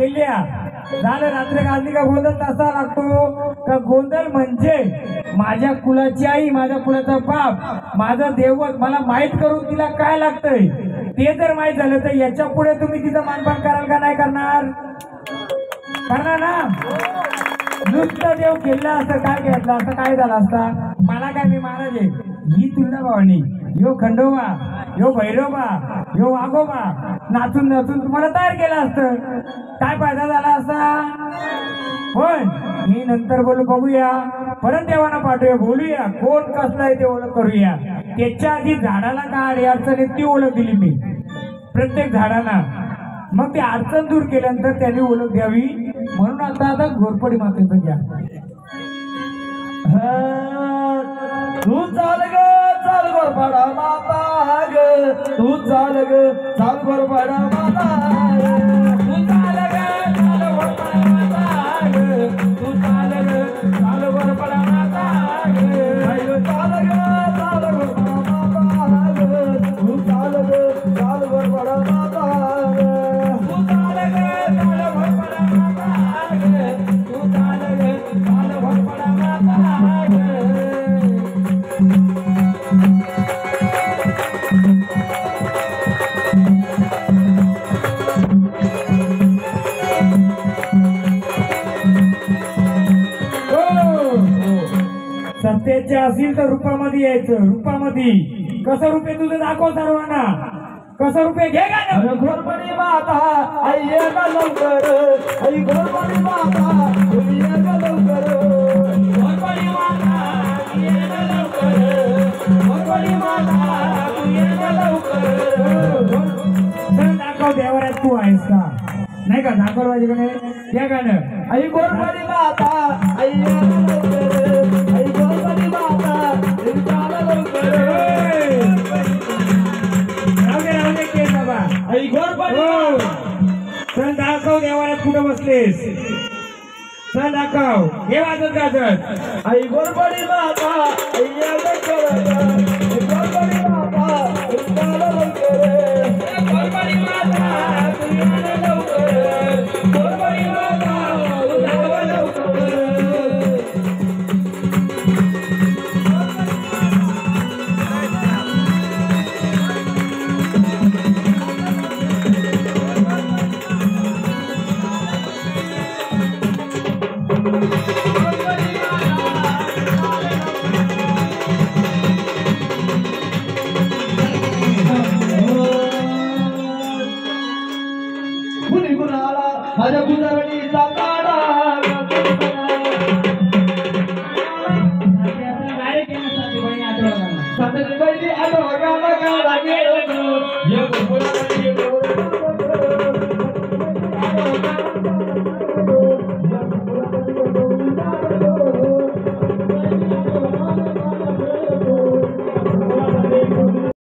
केल्या झालं रात्री गाजली का गोंधळ तसा लागतो का गोंधळ म्हणजे माझ्या कुलाची आई माझ्या कुलाचा बाप माझा दैवत मला माहित करून तिला काय लागतंय ते जर माहित झालं तर याच्या पुढे तुम्ही तिचं मानपान कराल का नाही करणार करणार ना नुसतं देव केलं असतं काय घेतलं असं काय झालं असता मला काय मी महाराज आहे ही तुलना भावानी यो खंडोबा यो भैरोबा यो वाघोबा नाचून नाचून तुम्हाला तयार केलं असतं काय फायदा झाला असता पण मी नंतर बोलू बघूया परत देवाना पाठवूया बोलूया कोण कसला आहे ते ओळख करूया त्याच्या आधी झाडाला काय अडचण आहे ती ओळख दिली मी प्रत्येक झाडाला मग ती अडचण दूर केल्यानंतर त्यांनी ओळख द्यावी म्हणून आता घोरपडी मातेचं घ्या तू चाल ग चाल घोरपडा माता ग तू चाल ग चाल घोरपडा माता तू चाल ग चाल घोरपडा माता ग तू चाल ग चाल घोरपडा माता ग चाल ग चाल घोरपडा माता ग तू चाल ग चाल घोरपडा माता तू चाल ग चाल घोरपडा माता ग तू चाल ग चाल घोरपडा माता ग सत्याचे असेल तर रूपामध्ये यायचं रूपामध्ये कसं रुपये तुझं दाखव सर्वांना कसं रुपये घे का घोरपडी माता आई ये ग लवकर आई घोरपडी माता तुम्ही ये ग लवकर घोरपडी माता ये ग लवकर घोरपडी माता तू ये ग लवकर दाखव देवरात तू आहेस का नाही का दाखव माझ्याकडे या गाणं आई घोरपडी माता आई ये ग लवकर आई घोरपडी माता तुम्ही चाल लवकर राहू दे बाबा आई घोरपडी सण दाखव देवाला कुठं बसलेस सण दाखव हे वाजत गाजत आई घोरपडी माता आई ये ग लवकर घोरपडी माता तुम्ही चाल लवकर घोरपडी माता तुम्ही ये लवकर घोरपडी माता तुम्ही चाल लवकर माझ्या गुजराती